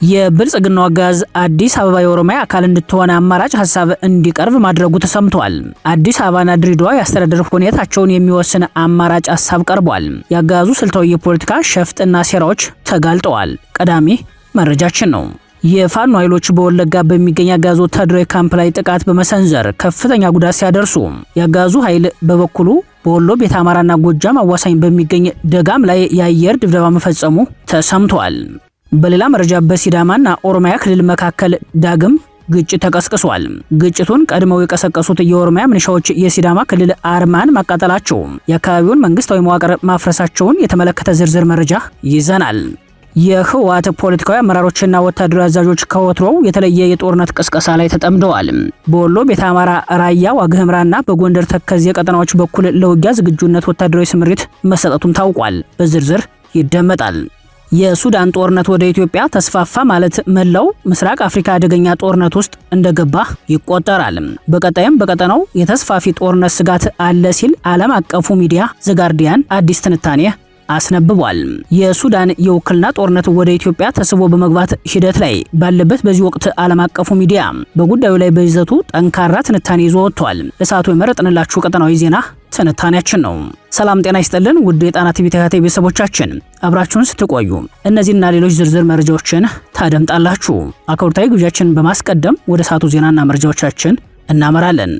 የብልጽግናው አገዛዝ አዲስ አበባ የኦሮሚያ አካል እንድትሆን አማራጭ ሐሳብ እንዲቀርብ ማድረጉ ተሰምቷል። አዲስ አበባና ድሬዳዋ የአስተዳደር ሁኔታቸውን የሚወስን አማራጭ ሐሳብ ቀርቧል። የአገዛዙ ስልታዊ የፖለቲካ ሸፍጥና ሴራዎች ተጋልጠዋል። ቀዳሚ መረጃችን ነው። የፋኖ ኃይሎች በወለጋ በሚገኝ አገዛዙ ወታደራዊ ካምፕ ላይ ጥቃት በመሰንዘር ከፍተኛ ጉዳት ሲያደርሱ፣ የአገዛዙ ኃይል በበኩሉ በወሎ ቤተ አማራና ጎጃም አዋሳኝ በሚገኝ ደጋም ላይ የአየር ድብደባ መፈጸሙ ተሰምቷል። በሌላ መረጃ በሲዳማና ኦሮሚያ ክልል መካከል ዳግም ግጭት ተቀስቅሷል። ግጭቱን ቀድመው የቀሰቀሱት የኦሮሚያ ሚሊሻዎች የሲዳማ ክልል አርማን ማቃጠላቸው፣ የአካባቢውን መንግስታዊ መዋቅር ማፍረሳቸውን የተመለከተ ዝርዝር መረጃ ይዘናል። የህወሓት ፖለቲካዊ አመራሮችና ወታደራዊ አዛዦች ከወትሮው የተለየ የጦርነት ቅስቀሳ ላይ ተጠምደዋል። በወሎ ቤተ አማራ፣ ራያ ዋግኽምራና በጎንደር ተከዜ ቀጠናዎች በኩል ለውጊያ ዝግጁነት ወታደራዊ ስምሪት መሰጠቱም ታውቋል። በዝርዝር ይደመጣል። የሱዳን ጦርነት ወደ ኢትዮጵያ ተስፋፋ ማለት መላው ምስራቅ አፍሪካ አደገኛ ጦርነት ውስጥ እንደገባ ይቆጠራል። በቀጣይም በቀጠናው የተስፋፊ ጦርነት ስጋት አለ ሲል ዓለም አቀፉ ሚዲያ ዘ ጋርዲያን አዲስ ትንታኔ አስነብቧል። የሱዳን የውክልና ጦርነት ወደ ኢትዮጵያ ተስቦ በመግባት ሂደት ላይ ባለበት በዚህ ወቅት ዓለም አቀፉ ሚዲያ በጉዳዩ ላይ በይዘቱ ጠንካራ ትንታኔ ይዞ ወጥቷል። ለሰዓቱ የመረጥንላችሁ ቀጠናዊ ዜና ትንታኔያችን ነው። ሰላም ጤና ይስጥልን ውድ የጣና ቲቪ ተከታታይ ቤተሰቦቻችን፣ አብራችሁን ስትቆዩ እነዚህና ሌሎች ዝርዝር መረጃዎችን ታደምጣላችሁ። አክብሮታዊ ግብዣችን በማስቀደም ወደ ሰዓቱ ዜናና መረጃዎቻችን እናመራለን።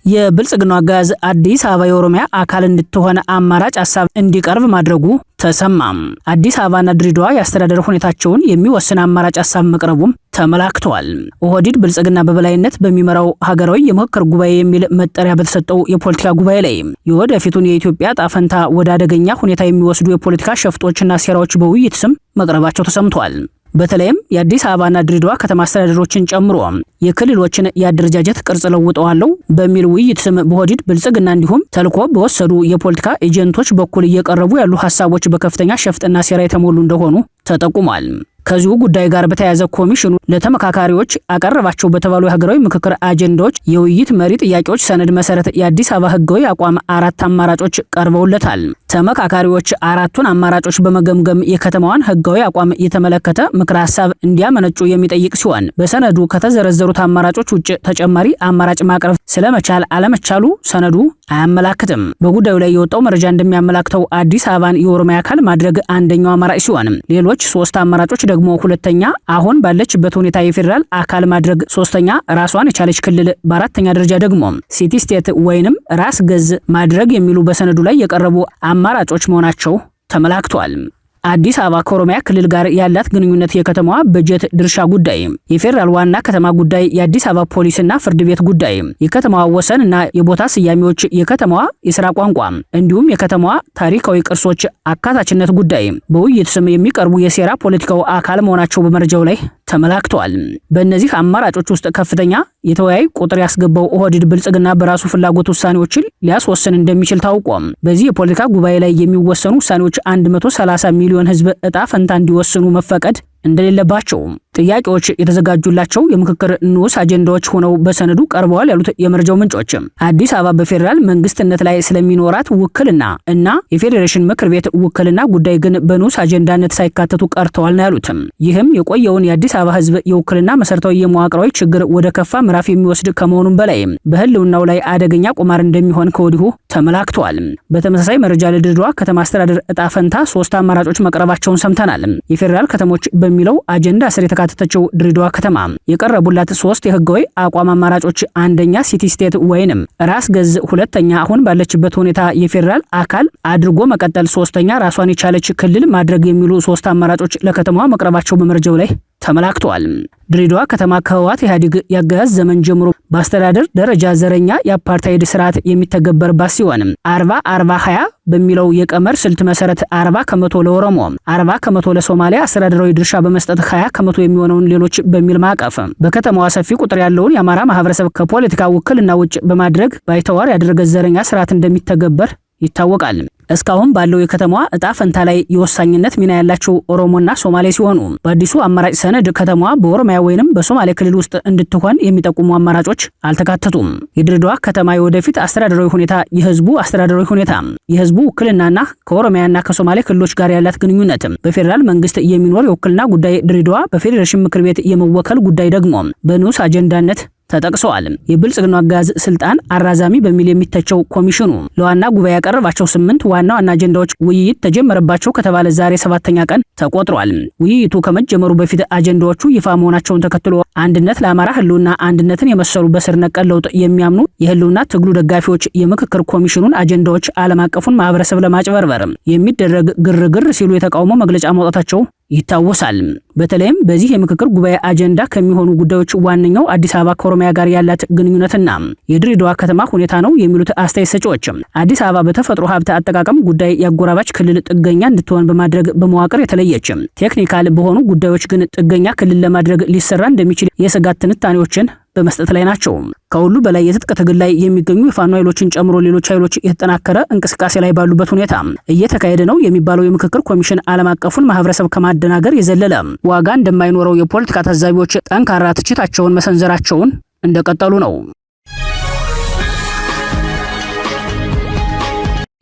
የብልጽግናው አገዛዝ አዲስ አበባ የኦሮሚያ አካል እንድትሆን አማራጭ ሐሳብ እንዲቀርብ ማድረጉ ተሰማም። አዲስ አበባና ድሬዳዋ የአስተዳደር ሁኔታቸውን የሚወስን አማራጭ ሐሳብ መቅረቡም ተመላክቷል። ኦህዴድ ብልጽግና በበላይነት በሚመራው ሀገራዊ የምክክር ጉባኤ የሚል መጠሪያ በተሰጠው የፖለቲካ ጉባኤ ላይ የወደፊቱን የኢትዮጵያ ጣፈንታ ወደ አደገኛ ሁኔታ የሚወስዱ የፖለቲካ ሸፍጦችና ሴራዎች በውይይት ስም መቅረባቸው ተሰምቷል። በተለይም የአዲስ አበባና ድሬዳዋ ከተማ አስተዳደሮችን ጨምሮ የክልሎችን የአደረጃጀት ቅርጽ ለውጠዋለው በሚል ውይይት ስም በኦህዴድ ብልጽግና እንዲሁም ተልዕኮ በወሰዱ የፖለቲካ ኤጀንቶች በኩል እየቀረቡ ያሉ ሐሳቦች በከፍተኛ ሸፍጥና ሴራ የተሞሉ እንደሆኑ ተጠቁሟል። ከዚሁ ጉዳይ ጋር በተያያዘ ኮሚሽኑ ለተመካካሪዎች አቀረባቸው በተባሉ የሀገራዊ ምክክር አጀንዳዎች የውይይት መሪ ጥያቄዎች ሰነድ መሰረት የአዲስ አበባ ህጋዊ አቋም 4 አማራጮች ቀርበውለታል። ተመካካሪዎች 4ቱን አማራጮች በመገምገም የከተማዋን ህጋዊ አቋም የተመለከተ ምክረ ሐሳብ እንዲያመነጩ የሚጠይቅ ሲሆን በሰነዱ ከተዘረዘሩት አማራጮች ውጭ ተጨማሪ አማራጭ ማቅረብ ስለመቻል አለመቻሉ ሰነዱ አያመላክትም። በጉዳዩ ላይ የወጣው መረጃ እንደሚያመላክተው አዲስ አበባን የኦሮሚያ አካል ማድረግ አንደኛው አማራጭ ሲሆን ሌሎች 3 አማራጮች ደግሞ ሁለተኛ አሁን ባለችበት ሁኔታ የፌደራል አካል ማድረግ፣ ሶስተኛ ራሷን የቻለች ክልል፣ በአራተኛ ደረጃ ደግሞ ሲቲ ስቴት ወይንም ራስ ገዝ ማድረግ የሚሉ በሰነዱ ላይ የቀረቡ አማራጮች መሆናቸው ተመላክቷል። አዲስ አበባ ከኦሮሚያ ክልል ጋር ያላት ግንኙነት፣ የከተማዋ በጀት ድርሻ ጉዳይ፣ የፌደራል ዋና ከተማ ጉዳይ፣ የአዲስ አበባ ፖሊስና ፍርድ ቤት ጉዳይ፣ የከተማዋ ወሰንና የቦታ ስያሜዎች፣ የከተማዋ የሥራ ቋንቋ እንዲሁም የከተማዋ ታሪካዊ ቅርሶች አካታችነት ጉዳይ በውይይት ስም የሚቀርቡ የሴራ ፖለቲካው አካል መሆናቸው በመረጃው ላይ ተመላክቷል። በእነዚህ አማራጮች ውስጥ ከፍተኛ የተወያይ ቁጥር ያስገባው ኦህዴድ ብልጽግና በራሱ ፍላጎት ውሳኔዎችን ሊያስወስን እንደሚችል ታውቋል። በዚህ የፖለቲካ ጉባኤ ላይ የሚወሰኑ ውሳኔዎች 130 ሚሊዮን ህዝብ እጣ ፈንታ እንዲወስኑ መፈቀድ እንደሌለባቸው ጥያቄዎች የተዘጋጁላቸው የምክክር ንዑስ አጀንዳዎች ሆነው በሰነዱ ቀርበዋል ያሉት የመረጃው ምንጮች አዲስ አበባ በፌደራል መንግስትነት ላይ ስለሚኖራት ውክልና እና የፌዴሬሽን ምክር ቤት ውክልና ጉዳይ ግን በንዑስ አጀንዳነት ሳይካተቱ ቀርተዋል ነው ያሉት። ይህም የቆየውን የአዲስ አበባ ህዝብ የውክልና መሰረታዊ የመዋቅራዊ ችግር ወደ ከፋ ምዕራፍ የሚወስድ ከመሆኑም በላይ በህልውናው ላይ አደገኛ ቁማር እንደሚሆን ከወዲሁ ተመላክቷል። በተመሳሳይ መረጃ ለድሬዳዋ ከተማ አስተዳደር እጣ ፈንታ 3 አማራጮች መቅረባቸውን ሰምተናል። የፌደራል ከተሞች በሚለው አጀንዳ ስር የተካተተችው ድሬዳዋ ከተማ የቀረቡላት 3 የህጋዊ አቋም አማራጮች አንደኛ ሲቲ ስቴት ወይንም ራስ ገዝ፣ ሁለተኛ አሁን ባለችበት ሁኔታ የፌደራል አካል አድርጎ መቀጠል፣ ሶስተኛ ራሷን የቻለች ክልል ማድረግ የሚሉ 3 አማራጮች ለከተማዋ መቅረባቸው በመረጃው ላይ ተመላክቷል። ድሬዳዋ ከተማ ከህወሓት ኢህአዴግ ያገዛዝ ዘመን ጀምሮ በአስተዳደር ደረጃ ዘረኛ የአፓርታይድ ስርዓት የሚተገበርባት ሲሆን 40-40-20 በሚለው የቀመር ስልት መሰረት 40% ለኦሮሞ፣ 40% ለሶማሊያ አስተዳደራዊ ድርሻ በመስጠት 20% የሚሆነውን ሌሎች በሚል ማዕቀፍ በከተማዋ ሰፊ ቁጥር ያለውን የአማራ ማህበረሰብ ከፖለቲካ ውክልና ውጭ በማድረግ ባይተዋር ያደረገ ዘረኛ ስርዓት እንደሚተገበር ይታወቃል። እስካሁን ባለው የከተማዋ እጣ ፈንታ ላይ የወሳኝነት ሚና ያላቸው ኦሮሞና ሶማሌ ሲሆኑ በአዲሱ አማራጭ ሰነድ ከተማዋ በኦሮሚያ ወይንም በሶማሌ ክልል ውስጥ እንድትሆን የሚጠቁሙ አማራጮች አልተካተቱም። የድሬዳዋ ከተማ የወደፊት አስተዳደራዊ ሁኔታ፣ የህዝቡ አስተዳደራዊ ሁኔታ፣ የህዝቡ ውክልናና ከኦሮሚያና ከሶማሌ ክልሎች ጋር ያላት ግንኙነት፣ በፌዴራል መንግስት የሚኖር የውክልና ጉዳይ፣ ድሬዳዋ በፌዴሬሽን ምክር ቤት የመወከል ጉዳይ ደግሞ በንዑስ አጀንዳነት ተጠቅሰዋል። የብልጽግናው አገዛዝ ስልጣን አራዛሚ በሚል የሚተቸው ኮሚሽኑ ለዋና ጉባኤ ያቀረባቸው 8 ዋና አጀንዳዎች ውይይት ተጀመረባቸው ከተባለ ዛሬ 7ኛ ቀን ተቆጥሯል። ውይይቱ ከመጀመሩ በፊት አጀንዳዎቹ ይፋ መሆናቸውን ተከትሎ አንድነት ለአማራ ህልውና፣ አንድነትን የመሰሉ በስር ነቀል ለውጥ የሚያምኑ የህልውና ትግሉ ደጋፊዎች የምክክር ኮሚሽኑን አጀንዳዎች ዓለም አቀፉን ማህበረሰብ ለማጭበርበር የሚደረግ ግርግር ሲሉ የተቃውሞ መግለጫ ማውጣታቸው ይታወሳል። በተለይም በዚህ የምክክር ጉባኤ አጀንዳ ከሚሆኑ ጉዳዮች ዋነኛው አዲስ አበባ ከኦሮሚያ ጋር ያላት ግንኙነትና የድሬዳዋ ከተማ ሁኔታ ነው የሚሉት አስተያየት ሰጪዎች አዲስ አበባ በተፈጥሮ ሀብት አጠቃቀም ጉዳይ ያጎራባች ክልል ጥገኛ እንድትሆን በማድረግ በመዋቅር የተለየች፣ ቴክኒካል በሆኑ ጉዳዮች ግን ጥገኛ ክልል ለማድረግ ሊሰራ እንደሚችል የስጋት ትንታኔዎችን በመስጠት ላይ ናቸው። ከሁሉ በላይ የትጥቅ ትግል ላይ የሚገኙ የፋኖ ኃይሎችን ጨምሮ ሌሎች ኃይሎች የተጠናከረ እንቅስቃሴ ላይ ባሉበት ሁኔታ እየተካሄደ ነው የሚባለው የምክክር ኮሚሽን ዓለም አቀፉን ማህበረሰብ ከማደናገር የዘለለ ዋጋ እንደማይኖረው የፖለቲካ ታዛቢዎች ጠንካራ ትችታቸውን መሰንዘራቸውን እንደቀጠሉ ነው።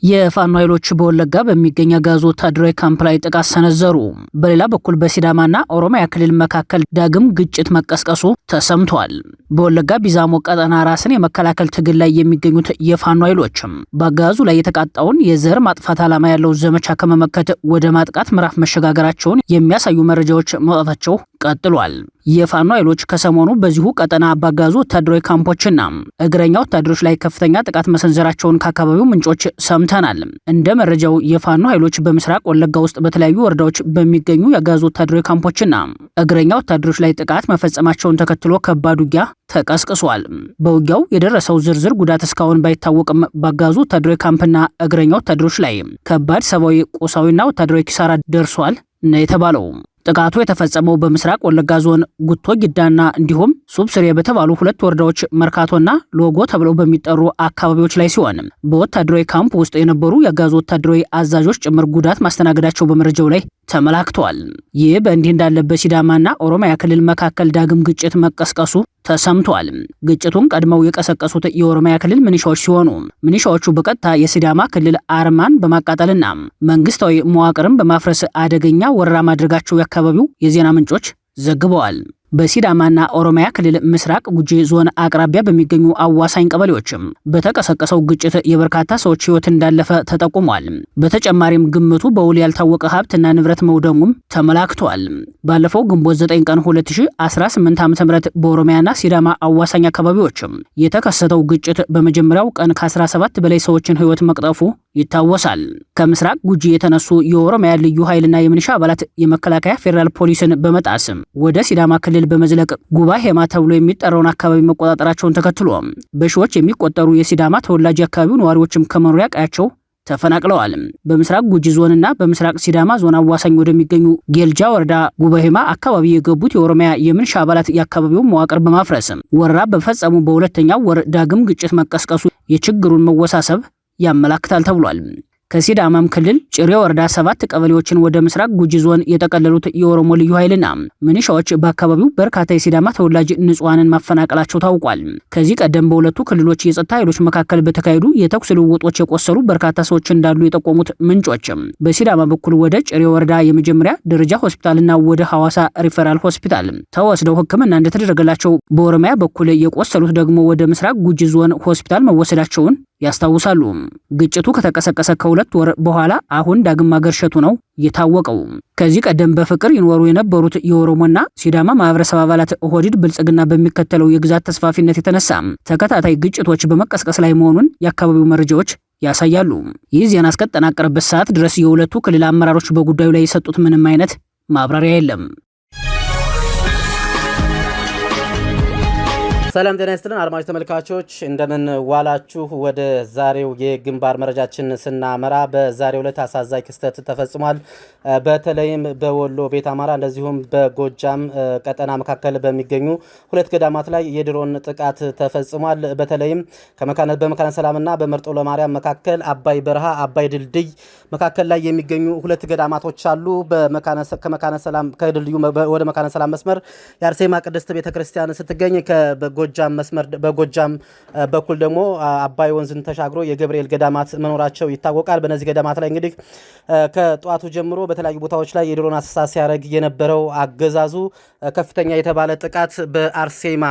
የፋኖ ኃይሎች በወለጋ በሚገኝ አጋዞ ወታደራዊ ካምፕ ላይ ጥቃት ሰነዘሩ። በሌላ በኩል በሲዳማና ኦሮሚያ ክልል መካከል ዳግም ግጭት መቀስቀሱ ተሰምቷል። በወለጋ ቢዛሞ ቀጠና ራስን የመከላከል ትግል ላይ የሚገኙት የፋኖ ኃይሎች በአጋዙ ላይ የተቃጣውን የዘር ማጥፋት ዓላማ ያለው ዘመቻ ከመመከት ወደ ማጥቃት ምዕራፍ መሸጋገራቸውን የሚያሳዩ መረጃዎች መውጣታቸው ቀጥሏል። የፋኖ ኃይሎች ከሰሞኑ በዚሁ ቀጠና በአጋዙ ወታደራዊ ካምፖችና እግረኛ ወታደሮች ላይ ከፍተኛ ጥቃት መሰንዘራቸውን ከአካባቢው ምንጮች ሰምተናል። እንደ መረጃው የፋኖ ኃይሎች በምስራቅ ወለጋ ውስጥ በተለያዩ ወረዳዎች በሚገኙ የአጋዙ ወታደራዊ ካምፖችና እግረኛ ወታደሮች ላይ ጥቃት መፈጸማቸውን ተከትሎ ከባድ ውጊያ ተቀስቅሷል። በውጊያው የደረሰው ዝርዝር ጉዳት እስካሁን ባይታወቅም በአጋዙ ወታደራዊ ካምፕና እግረኛ ወታደሮች ላይ ከባድ ሰብአዊ፣ ቁሳዊና ወታደራዊ ኪሳራ ደርሷል ነው የተባለው። ጥቃቱ የተፈጸመው በምስራቅ ወለጋ ዞን ጉቶ ጊዳና እንዲሁም ሱብስሬ በተባሉ 2 ወረዳዎች መርካቶና ሎጎ ተብለው በሚጠሩ አካባቢዎች ላይ ሲሆን በወታደራዊ ካምፕ ውስጥ የነበሩ የአጋዙ ወታደራዊ አዛዦች ጭምር ጉዳት ማስተናገዳቸው በመረጃው ላይ ተመላክቷል። ይህ በእንዲህ እንዳለ በሲዳማና ኦሮሚያ ክልል መካከል ዳግም ግጭት መቀስቀሱ ተሰምቷል። ግጭቱን ቀድመው የቀሰቀሱት የኦሮሚያ ክልል ሚኒሻዎች ሲሆኑ ሚኒሻዎቹ በቀጥታ የሲዳማ ክልል አርማን በማቃጠልና መንግስታዊ መዋቅርን በማፍረስ አደገኛ ወረራ ማድረጋቸው የአካባቢው የዜና ምንጮች ዘግበዋል። በሲዳማና ኦሮሚያ ክልል ምስራቅ ጉጂ ዞን አቅራቢያ በሚገኙ አዋሳኝ ቀበሌዎችም በተቀሰቀሰው ግጭት የበርካታ ሰዎች ህይወት እንዳለፈ ተጠቁሟል። በተጨማሪም ግምቱ በውል ያልታወቀ ሀብትና ንብረት መውደሙም ተመላክቷል። ባለፈው ግንቦት 9 ቀን 2018 ዓ.ም በኦሮሚያና ሲዳማ አዋሳኝ አካባቢዎችም የተከሰተው ግጭት በመጀመሪያው ቀን ከ17 በላይ ሰዎችን ህይወት መቅጠፉ ይታወሳል። ከምስራቅ ጉጂ የተነሱ የኦሮሚያ ልዩ ኃይልና የሚሊሻ አባላት የመከላከያ ፌዴራል ፖሊስን በመጣስ ወደ ሲዳማ ክልል በመዝለቅ ጉባ ሄማ ተብሎ የሚጠራውን አካባቢ መቆጣጠራቸውን ተከትሎ በሺዎች የሚቆጠሩ የሲዳማ ተወላጅ አካባቢው ነዋሪዎችም ከመኖሪያ ቀያቸው ተፈናቅለዋል። በምስራቅ ጉጂ ዞንና በምስራቅ ሲዳማ ዞን አዋሳኝ ወደሚገኙ ጌልጃ ወረዳ ጉባ ሄማ አካባቢ የገቡት የኦሮሚያ የሚሊሻ አባላት የአካባቢውን መዋቅር በማፍረስ ወረራ በፈጸሙ በሁለተኛው ወር ዳግም ግጭት መቀስቀሱ የችግሩን መወሳሰብ ያመላክታል ተብሏል። ከሲዳማም ክልል ጭሬ ወረዳ 7 ቀበሌዎችን ወደ ምስራቅ ጉጂ ዞን የጠቀለሉት የኦሮሞ ልዩ ኃይልና ሚኒሻዎች በአካባቢው በርካታ የሲዳማ ተወላጅ ንጹሃንን ማፈናቀላቸው ታውቋል። ከዚህ ቀደም በሁለቱ ክልሎች የጸጥታ ኃይሎች መካከል በተካሄዱ የተኩስ ልውውጦች የቆሰሉ በርካታ ሰዎች እንዳሉ የጠቆሙት ምንጮች በሲዳማ በኩል ወደ ጭሬ ወረዳ የመጀመሪያ ደረጃ ሆስፒታልና ወደ ሐዋሳ ሪፈራል ሆስፒታል ተወስደው ሕክምና እንደተደረገላቸው፣ በኦሮሚያ በኩል የቆሰሉት ደግሞ ወደ ምስራቅ ጉጂ ዞን ሆስፒታል መወሰዳቸውን ያስታውሳሉ። ግጭቱ ከተቀሰቀሰ ከ2 ወር በኋላ አሁን ዳግም ማገርሸቱ ነው የታወቀው። ከዚህ ቀደም በፍቅር ይኖሩ የነበሩት የኦሮሞና ሲዳማ ማህበረሰብ አባላት ኦህዴድ ብልጽግና በሚከተለው የግዛት ተስፋፊነት የተነሳ ተከታታይ ግጭቶች በመቀስቀስ ላይ መሆኑን የአካባቢው መረጃዎች ያሳያሉ። ይህ ዜና እስከተጠናቀረበት ሰዓት ድረስ የሁለቱ ክልል አመራሮች በጉዳዩ ላይ የሰጡት ምንም አይነት ማብራሪያ የለም። ሰላም ጤና ይስጥልን አድማጭ ተመልካቾች እንደምን ዋላችሁ። ወደ ዛሬው የግንባር መረጃችን ስናመራ በዛሬው ዕለት አሳዛኝ ክስተት ተፈጽሟል። በተለይም በወሎ ቤት አማራ እንደዚሁም በጎጃም ቀጠና መካከል በሚገኙ ሁለት ገዳማት ላይ የድሮን ጥቃት ተፈጽሟል። በተለይም በመካነ ሰላምና በመርጦ ለማርያም መካከል አባይ በረሃ አባይ ድልድይ መካከል ላይ የሚገኙ ሁለት ገዳማቶች አሉ። ከመካነ ሰላም ከድልድዩ ወደ መካነ ሰላም መስመር የአርሴማ ቅድስት ቤተክርስቲያን ስትገኝ በጎጃም መስመር በጎጃም በኩል ደግሞ አባይ ወንዝን ተሻግሮ የገብርኤል ገዳማት መኖራቸው ይታወቃል። በነዚህ ገዳማት ላይ እንግዲህ ከጧቱ ጀምሮ በተለያዩ ቦታዎች ላይ የድሮን አሰሳ ሲያደርግ የነበረው አገዛዙ ከፍተኛ የተባለ ጥቃት በአርሴማ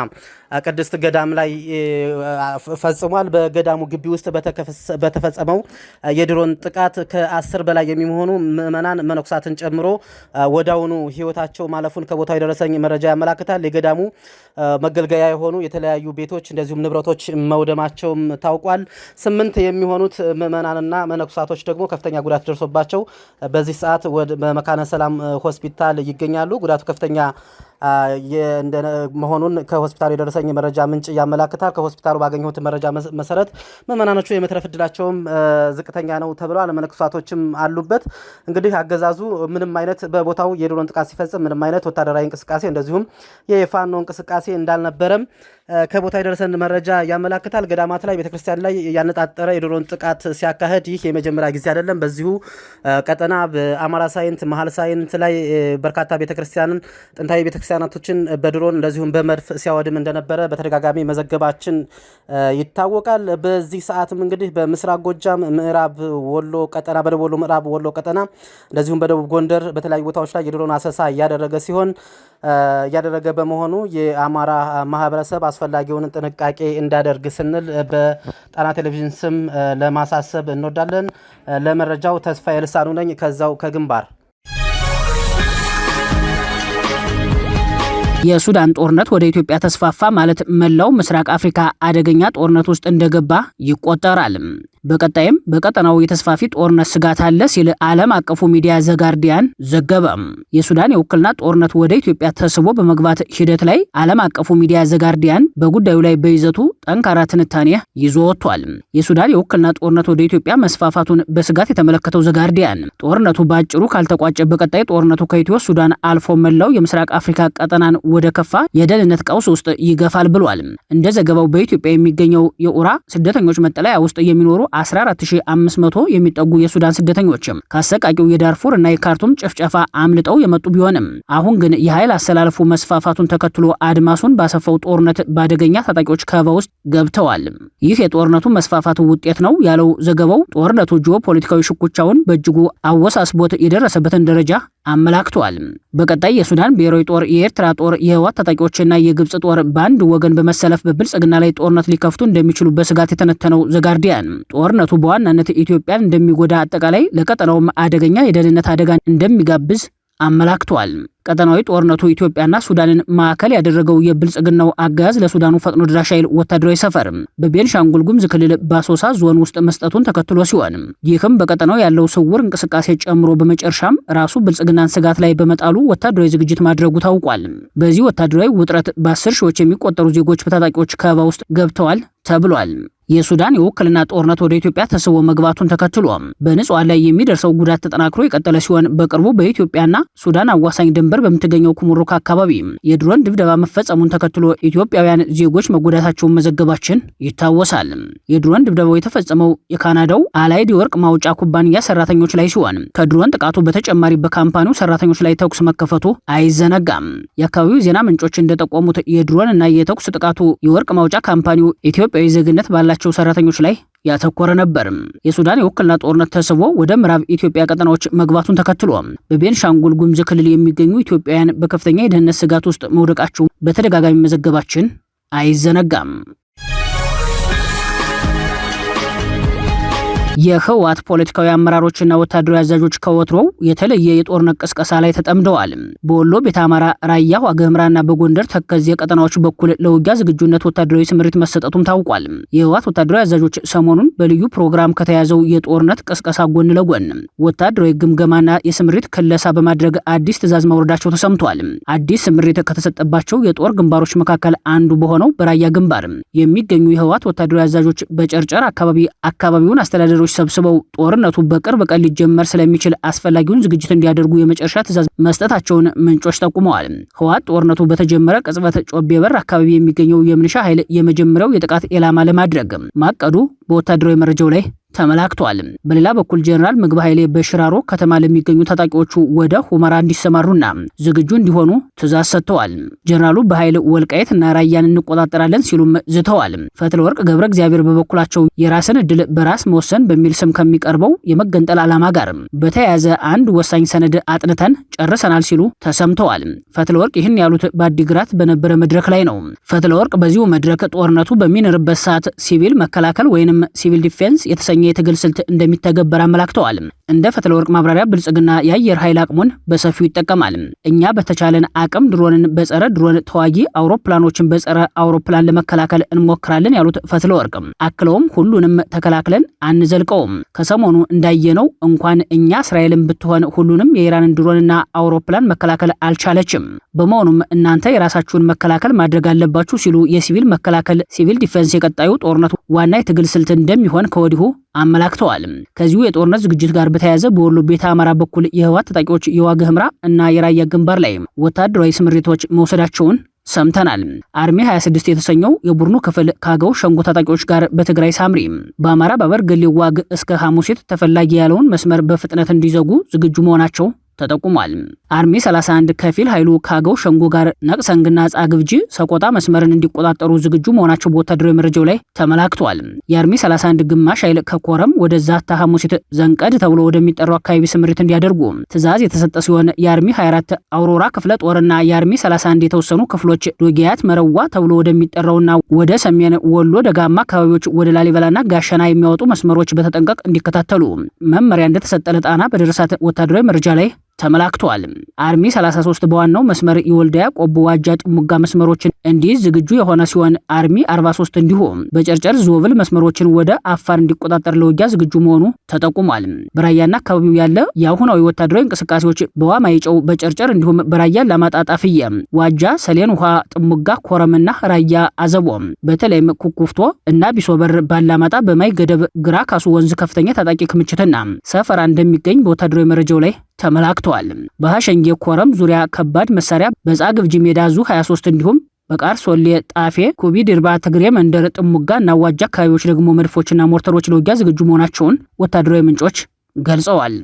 ቅድስት ገዳም ላይ ፈጽሟል። በገዳሙ ግቢ ውስጥ በተፈጸመው የድሮን ጥቃት ከ10 በላይ የሚሆኑ ምዕመናን መነኩሳትን ጨምሮ ወዳውኑ ህይወታቸው ማለፉን ከቦታው የደረሰኝ መረጃ ያመላክታል። የገዳሙ መገልገያ የሆኑ የተለያዩ ቤቶች እንደዚሁም ንብረቶች መውደማቸውም ታውቋል። 8 የሚሆኑት ምዕመናንና መነኩሳቶች ደግሞ ከፍተኛ ጉዳት ደርሶባቸው በዚህ ሰዓት በመካነ ሰላም ሆስፒታል ይገኛሉ። ጉዳቱ ከፍተኛ መሆኑን ከሆስፒታሉ የደረሰኝ መረጃ ምንጭ ያመላክታል። ከሆስፒታሉ ባገኘሁት መረጃ መሰረት ምዕመናኖቹ የመትረፍ ዕድላቸውም ዝቅተኛ ነው ተብሏል። መነኩሳቶችም አሉበት። እንግዲህ አገዛዙ ምንም አይነት በቦታው የድሮን ጥቃት ሲፈጽም ምንም አይነት ወታደራዊ እንቅስቃሴ እንደዚሁም የፋኖ እንቅስቃሴ እንዳልነበረም ከቦታ የደረሰን መረጃ ያመላክታል። ገዳማት ላይ ቤተክርስቲያን ላይ ያነጣጠረ የድሮን ጥቃት ሲያካሄድ ይህ የመጀመሪያ ጊዜ አይደለም። በዚሁ ቀጠና በአማራ ሳይንት መሀል ሳይንት ላይ በርካታ ቤተክርስቲያንን ጥንታዊ ቤተክርስቲያናቶችን በድሮን እንደዚሁም በመድፍ ሲያወድም እንደነበረ በተደጋጋሚ መዘገባችን ይታወቃል። በዚህ ሰዓትም እንግዲህ በምስራቅ ጎጃም ምዕራብ ወሎ ቀጠና በደቡብ ወሎ ምዕራብ ወሎ ቀጠና እንደዚሁም በደቡብ ጎንደር በተለያዩ ቦታዎች ላይ የድሮን አሰሳ እያደረገ በመሆኑ የአማራ ማህበረሰብ አስፈላጊውን ጥንቃቄ እንዳደርግ ስንል በጣና ቴሌቪዥን ስም ለማሳሰብ እንወዳለን። ለመረጃው ተስፋዬ ልሳኑ ነኝ ከዛው ከግንባር። የሱዳን ጦርነት ወደ ኢትዮጵያ ተስፋፋ ማለት መላው ምስራቅ አፍሪካ አደገኛ ጦርነት ውስጥ እንደገባ ይቆጠራል። በቀጣይም በቀጠናው የተስፋፊ ጦርነት ስጋት አለ ሲል ዓለም አቀፉ ሚዲያ ዘጋርዲያን ዘገበ። የሱዳን የውክልና ጦርነት ወደ ኢትዮጵያ ተስቦ በመግባት ሂደት ላይ ዓለም አቀፉ ሚዲያ ዘጋርዲያን በጉዳዩ ላይ በይዘቱ ጠንካራ ትንታኔ ይዞ ወጥቷል። የሱዳን የውክልና ጦርነት ወደ ኢትዮጵያ መስፋፋቱን በስጋት የተመለከተው ዘጋርዲያን ጦርነቱ ባጭሩ ካልተቋጨ በቀጣይ ጦርነቱ ከኢትዮ ሱዳን አልፎ መላው የምስራቅ አፍሪካ ቀጠናን ወደ ከፋ የደህንነት ቀውስ ውስጥ ይገፋል ብሏል። እንደ ዘገባው በኢትዮጵያ የሚገኘው የኡራ ስደተኞች መጠለያ ውስጥ የሚኖሩ 14500 የሚጠጉ የሱዳን ስደተኞችም ከአሰቃቂው የዳርፉር እና የካርቱም ጭፍጨፋ አምልጠው የመጡ ቢሆንም አሁን ግን የኃይል አሰላለፉ መስፋፋቱን ተከትሎ አድማሱን ባሰፈው ጦርነት በአደገኛ ታጣቂዎች ከበባ ውስጥ ገብተዋል። ይህ የጦርነቱ መስፋፋቱ ውጤት ነው ያለው ዘገባው ጦርነቱ ጂኦፖለቲካዊ ሽኩቻውን በእጅጉ አወሳስቦት የደረሰበትን ደረጃ አመላክቷል። በቀጣይ የሱዳን ብሔራዊ ጦር፣ የኤርትራ ጦር፣ የህወሓት ታጣቂዎችና የግብጽ ጦር በአንድ ወገን በመሰለፍ በብልጽግና ላይ ጦርነት ሊከፍቱ እንደሚችሉ በስጋት የተነተነው ዘጋርዲያን ጦርነቱ በዋናነት ኢትዮጵያን እንደሚጎዳ አጠቃላይ ለቀጠናውም አደገኛ የደህንነት አደጋን እንደሚጋብዝ አመላክቷል። ቀጠናዊ ጦርነቱ ኢትዮጵያና ሱዳንን ማዕከል ያደረገው የብልጽግናው አጋዝ ለሱዳኑ ፈጥኖ ድራሽ ኃይል ወታደራዊ ሰፈር በቤንሻንጉል ጉሙዝ ክልል በአሶሳ ዞን ውስጥ መስጠቱን ተከትሎ ሲሆን ይህም በቀጠናው ያለው ስውር እንቅስቃሴ ጨምሮ በመጨረሻም ራሱ ብልጽግናን ስጋት ላይ በመጣሉ ወታደራዊ ዝግጅት ማድረጉ ታውቋል። በዚህ ወታደራዊ ውጥረት በ10 ሺዎች የሚቆጠሩ ዜጎች በታጣቂዎች ከበባ ውስጥ ገብተዋል ተብሏል። የሱዳን የውክልና ጦርነት ወደ ኢትዮጵያ ተስቦ መግባቱን ተከትሎ በንጹሃን ላይ የሚደርሰው ጉዳት ተጠናክሮ የቀጠለ ሲሆን በቅርቡ በኢትዮጵያና ሱዳን አዋሳኝ ድንበር በምትገኘው ኩሙሩክ አካባቢ የድሮን ድብደባ መፈጸሙን ተከትሎ ኢትዮጵያውያን ዜጎች መጎዳታቸውን መዘገባችን ይታወሳል። የድሮን ድብደባው የተፈጸመው የካናዳው አላይድ የወርቅ ማውጫ ኩባንያ ሰራተኞች ላይ ሲሆን ከድሮን ጥቃቱ በተጨማሪ በካምፓኒው ሰራተኞች ላይ ተኩስ መከፈቱ አይዘነጋም። የአካባቢው ዜና ምንጮች እንደጠቆሙት የድሮን እና የተኩስ ጥቃቱ የወርቅ ማውጫ ካምፓኒው ኢትዮጵያዊ ዜግነት ባላቸው ሰራተኞች ላይ ያተኮረ ነበር። የሱዳን የውክልና ጦርነት ተስቦ ወደ ምዕራብ ኢትዮጵያ ቀጠናዎች መግባቱን ተከትሎ በቤንሻንጉል ጉሙዝ ክልል የሚገኙ ኢትዮጵያውያን በከፍተኛ የደህንነት ስጋት ውስጥ መውደቃቸው በተደጋጋሚ መዘገባችን አይዘነጋም። የህወሓት ፖለቲካዊ አመራሮችና ወታደራዊ አዛዦች ከወትሮው የተለየ የጦርነት ቅስቀሳ ላይ ተጠምደዋል። በወሎ ቤተ አማራ፣ ራያ፣ ዋግ ኽምራና በጎንደር ተከዜ ቀጠናዎች በኩል ለውጊያ ዝግጁነት ወታደራዊ ስምሪት መሰጠቱም ታውቋል። የህወሓት ወታደራዊ አዛዦች ሰሞኑን በልዩ ፕሮግራም ከተያዘው የጦርነት ቅስቀሳ ጎን ለጎን ወታደራዊ ግምገማና የስምሪት ክለሳ በማድረግ አዲስ ትዕዛዝ ማውረዳቸው ተሰምቷል። አዲስ ስምሪት ከተሰጠባቸው የጦር ግንባሮች መካከል አንዱ በሆነው በራያ ግንባር የሚገኙ የህወሓት ወታደራዊ አዛዦች በጨርጨር አካባቢውን አስተዳደሮች ሰብስበው ጦርነቱ በቅርብ ቀን ሊጀመር ስለሚችል አስፈላጊውን ዝግጅት እንዲያደርጉ የመጨረሻ ትዕዛዝ መስጠታቸውን ምንጮች ጠቁመዋል። ህወሓት ጦርነቱ በተጀመረ ቅጽበት ጮቤ በር አካባቢ የሚገኘው የምንሻ ኃይል የመጀመሪያው የጥቃት ኢላማ ለማድረግ ማቀዱ በወታደራዊ መረጃው ላይ ተመላክቷል። በሌላ በኩል ጀነራል ምግብ ኃይሌ በሽራሮ ከተማ ለሚገኙ ታጣቂዎቹ ወደ ሁመራ እንዲሰማሩና ዝግጁ እንዲሆኑ ትዕዛዝ ሰጥተዋል። ጀነራሉ በኃይል ወልቃይትና ራያን እንቆጣጠራለን ሲሉም ዝተዋል። ፈትለወርቅ ገብረ እግዚአብሔር በበኩላቸው የራስን እድል በራስ መወሰን በሚል ስም ከሚቀርበው የመገንጠል ዓላማ ጋር በተያያዘ አንድ ወሳኝ ሰነድ አጥንተን ጨርሰናል ሲሉ ተሰምተዋል። ፈትለወርቅ ይህን ያሉት በአዲግራት በነበረ መድረክ ላይ ነው። ፈትለወርቅ በዚሁ መድረክ ጦርነቱ በሚንርበት ሰዓት ሲቪል መከላከል ወይንም ሲቪል ዲፌንስ የተሰኘ የትግል ስልት እንደሚተገበር አመላክተዋል። እንደ ፈትለወርቅ ማብራሪያ ብልጽግና የአየር ኃይል አቅሙን በሰፊው ይጠቀማል። እኛ በተቻለን አቅም ድሮንን በጸረ ድሮን ተዋጊ አውሮፕላኖችን በጸረ አውሮፕላን ለመከላከል እንሞክራለን ያሉት ፈትለወርቅ አክለውም ሁሉንም ተከላክለን አንዘልቀውም። ከሰሞኑ እንዳየነው እንኳን እኛ እስራኤልን ብትሆን ሁሉንም የኢራንን ድሮንና አውሮፕላን መከላከል አልቻለችም። በመሆኑም እናንተ የራሳችሁን መከላከል ማድረግ አለባችሁ ሲሉ የሲቪል መከላከል ሲቪል ዲፌንስ የቀጣዩ ጦርነቱ ዋና የትግል ስልት እንደሚሆን ከወዲሁ አመላክተዋል። ከዚሁ የጦርነት ዝግጅት ጋር በተያያዘ በወሎ ቤተ አማራ በኩል የህወሓት ታጣቂዎች የዋግ ኽምራ እና የራያ ግንባር ላይ ወታደራዊ ስምሪቶች መውሰዳቸውን ሰምተናል። አርሚ 26 የተሰኘው የቡድኑ ክፍል ካገው ሸንጎ ታጣቂዎች ጋር በትግራይ ሳምሪ በአማራ በበርገሌ ዋግ እስከ ሐሙሲት ተፈላጊ ያለውን መስመር በፍጥነት እንዲዘጉ ዝግጁ መሆናቸው ተጠቁሟል። አርሚ 31 ከፊል ኃይሉ ካገው ሸንጎ ጋር ነቅሰንግና ጻግብጂ ሰቆጣ መስመርን እንዲቆጣጠሩ ዝግጁ መሆናቸው በወታደራዊ መረጃው ላይ ተመላክቷል። የአርሚ 31 ግማሽ ኃይል ከኮረም ወደ ዛታ ሐሙሲት ዘንቀድ ተብሎ ወደሚጠራው አካባቢ ስምሪት እንዲያደርጉ ትዕዛዝ የተሰጠ ሲሆን የአርሚ 24 አውሮራ ክፍለ ጦርና የአርሚ 31 የተወሰኑ ክፍሎች ዶጊያት መረዋ ተብሎ ወደሚጠራውና ወደ ሰሜን ወሎ ደጋማ አካባቢዎች ወደ ላሊበላና ጋሸና የሚያወጡ መስመሮች በተጠንቀቅ እንዲከታተሉ መመሪያ እንደተሰጠ ለጣና በደረሳት ወታደራዊ መረጃ ላይ ተመላክቷል። አርሚ 33 በዋናው መስመር የወልዲያ ቆቦ ዋጃ ጥሙጋ መስመሮችን እንዲይዝ ዝግጁ የሆነ ሲሆን አርሚ 43 እንዲሁም በጨርጨር ዞብል መስመሮችን ወደ አፋር እንዲቆጣጠር ለውጊያ ዝግጁ መሆኑ ተጠቁሟል። በራያና አካባቢው ያለ የአሁናዊ ወታደራዊ እንቅስቃሴዎች በዋማይጨው በጨርጨር እንዲሁም በራያ ላማጣ ጣፍያ ዋጃ ሰሌን ውሃ ጥሙጋ ኮረምና ራያ አዘቦ በተለይም ኩኩፍቶ እና ቢሶበር ባላማጣ በማይ ገደብ ግራ ካሱ ወንዝ ከፍተኛ ታጣቂ ክምችትና ሰፈራ እንደሚገኝ በወታደራዊ መረጃው ላይ ተመላክተዋል። በሐሸንጌ ኮረም ዙሪያ ከባድ መሳሪያ በጻግብጂ ሜዳ ዙ 23 እንዲሁም በቃር ሶሌ ጣፌ ኩቢ ድርባ ትግሬ መንደር ጥሙጋ እና ዋጃ አካባቢዎች ደግሞ መድፎችና ሞርተሮች ለውጊያ ዝግጁ መሆናቸውን ወታደራዊ ምንጮች ገልጸዋል።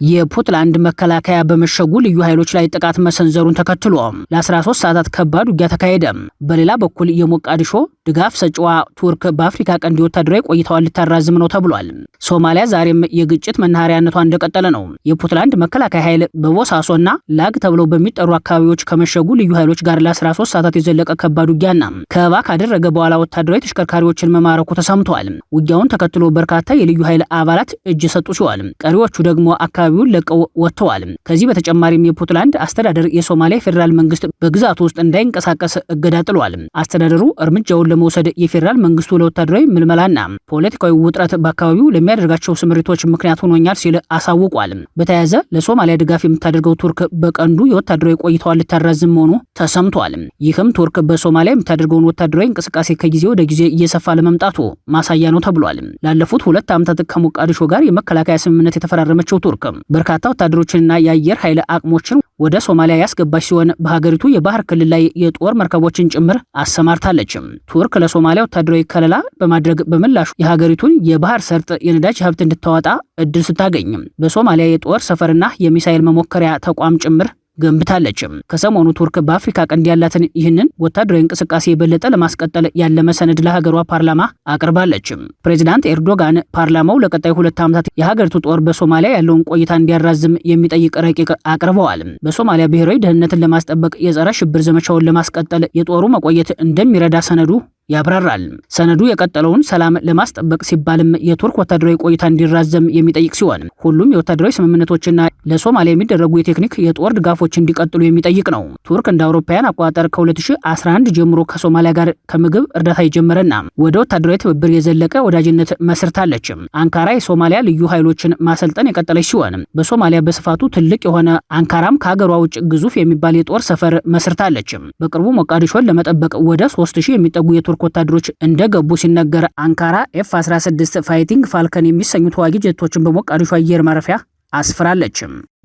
የፑንትላንድ መከላከያ በመሸጉ ልዩ ኃይሎች ላይ ጥቃት መሰንዘሩን ተከትሎ ለ13 ሰዓታት ከባድ ውጊያ ተካሄደ። በሌላ በኩል የሞቃዲሾ ድጋፍ ሰጪዋ ቱርክ በአፍሪካ ቀንድ ወታደራዊ ቆይታዋን ልታራዝም ነው ተብሏል። ሶማሊያ ዛሬም የግጭት መናኸሪያነቷ እንደቀጠለ ነው። የፑንትላንድ መከላከያ ኃይል በቦሳሶና ላግ ተብለው በሚጠሩ አካባቢዎች ከመሸጉ ልዩ ኃይሎች ጋር ለ13 ሰዓታት የዘለቀ ከባድ ውጊያና ከበባ ካደረገ በኋላ ወታደራዊ ተሽከርካሪዎችን መማረኩ ተሰምቷል። ውጊያውን ተከትሎ በርካታ የልዩ ኃይል አባላት እጅ ሰጡ ሲሆን ቀሪዎቹ ደግሞ አካባቢውን ለቀው ወጥተዋል። ከዚህ በተጨማሪም የፑንትላንድ አስተዳደር የሶማሊያ ፌዴራል መንግስት በግዛቱ ውስጥ እንዳይንቀሳቀስ እገዳ ጥሏል። አስተዳደሩ እርምጃውን ለመውሰድ የፌዴራል መንግስቱ ለወታደራዊ ምልመላና ፖለቲካዊ ውጥረት በአካባቢው ለሚያደርጋቸው ስምሪቶች ምክንያት ሆኖኛል ሲል አሳውቋል። በተያያዘ ለሶማሊያ ድጋፍ የምታደርገው ቱርክ በቀንዱ የወታደራዊ ቆይታዋን ልታራዝም መሆኑ ተሰምቷል። ይህም ቱርክ በሶማሊያ የምታደርገውን ወታደራዊ እንቅስቃሴ ከጊዜ ወደ ጊዜ እየሰፋ ለመምጣቱ ማሳያ ነው ተብሏል። ላለፉት 2 ዓመታት ከሞቃዲሾ ጋር የመከላከያ ስምምነት የተፈራረመችው ቱርክ በርካታ ወታደሮችንና የአየር ኃይል አቅሞችን ወደ ሶማሊያ ያስገባች ሲሆን በሀገሪቱ የባህር ክልል ላይ የጦር መርከቦችን ጭምር አሰማርታለች። ቱርክ ለሶማሊያ ወታደራዊ ከለላ በማድረግ በምላሹ የሀገሪቱን የባህር ሰርጥ የነዳጅ ሀብት እንድታወጣ እድል ስታገኝ በሶማሊያ የጦር ሰፈርና የሚሳኤል መሞከሪያ ተቋም ጭምር ገንብታለች። ከሰሞኑ ቱርክ በአፍሪካ ቀንድ ያላትን ይህንን ወታደራዊ እንቅስቃሴ የበለጠ ለማስቀጠል ያለመ ሰነድ ለሀገሯ ፓርላማ አቅርባለች። ፕሬዚዳንት ኤርዶጋን ፓርላማው ለቀጣይ 2 ዓመታት የሀገሪቱ ጦር በሶማሊያ ያለውን ቆይታ እንዲያራዝም የሚጠይቅ ረቂቅ አቅርበዋል። በሶማሊያ ብሔራዊ ደህንነትን ለማስጠበቅ የጸረ ሽብር ዘመቻውን ለማስቀጠል የጦሩ መቆየት እንደሚረዳ ሰነዱ ያብራራል። ሰነዱ የቀጠለውን ሰላም ለማስጠበቅ ሲባልም የቱርክ ወታደራዊ ቆይታ እንዲራዘም የሚጠይቅ ሲሆን ሁሉም የወታደራዊ ስምምነቶችና ለሶማሊያ የሚደረጉ የቴክኒክ የጦር ድጋፎች እንዲቀጥሉ የሚጠይቅ ነው። ቱርክ እንደ አውሮፓውያን አቆጣጠር ከ2011 ጀምሮ ከሶማሊያ ጋር ከምግብ እርዳታ የጀመረና ወደ ወታደራዊ ትብብር የዘለቀ ወዳጅነት መስርታለች። አንካራ የሶማሊያ ልዩ ኃይሎችን ማሰልጠን የቀጠለች ሲሆን በሶማሊያ በስፋቱ ትልቅ የሆነ አንካራም ከሀገሯ ውጭ ግዙፍ የሚባል የጦር ሰፈር መስርታለች። በቅርቡ ሞቃዲሾን ለመጠበቅ ወደ 3000 የሚጠጉ የቱርክ ወታደሮች እንደገቡ ሲነገር አንካራ F-16 ፋይቲንግ ፋልከን የሚሰኙ ተዋጊ ጀቶችን በሞቃዲሾ አየር ማረፊያ አስፍራለች።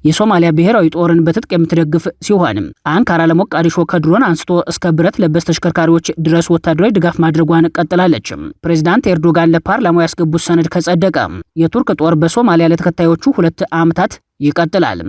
የሶማሊያ ብሔራዊ ጦርን በትጥቅ የምትደግፍ ሲሆን አንካራ ለሞቃዲሾ ከድሮን አንስቶ እስከ ብረት ለበስ ተሽከርካሪዎች ድረስ ወታደራዊ ድጋፍ ማድረጓን ቀጥላለች። ፕሬዝዳንት ኤርዶጋን ለፓርላማው ያስገቡት ሰነድ ከጸደቀ የቱርክ ጦር በሶማሊያ ለተከታዮቹ 2 ዓመታት ይቀጥላል።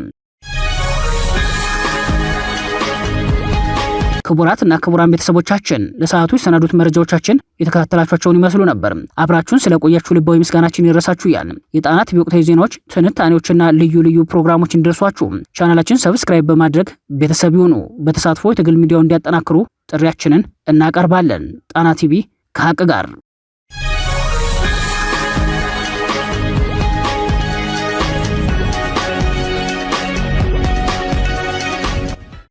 ክቡራትና ክቡራን ቤተሰቦቻችን ለሰዓቱ የሰናዱት መረጃዎቻችን የተከታተላችኋቸውን ይመስሉ ነበር። አብራችሁን ስለቆያችሁ ልባዊ ምስጋናችን ይድረሳችሁ እያልን የጣና ቲቪ ወቅታዊ ዜናዎች፣ ትንታኔዎችና ልዩ ልዩ ፕሮግራሞች እንዲደርሷችሁ ቻናላችን ሰብስክራይብ በማድረግ ቤተሰብ ይሁኑ። በተሳትፎ የትግል ሚዲያውን እንዲያጠናክሩ ጥሪያችንን እናቀርባለን። ጣና ቲቪ ከሀቅ ጋር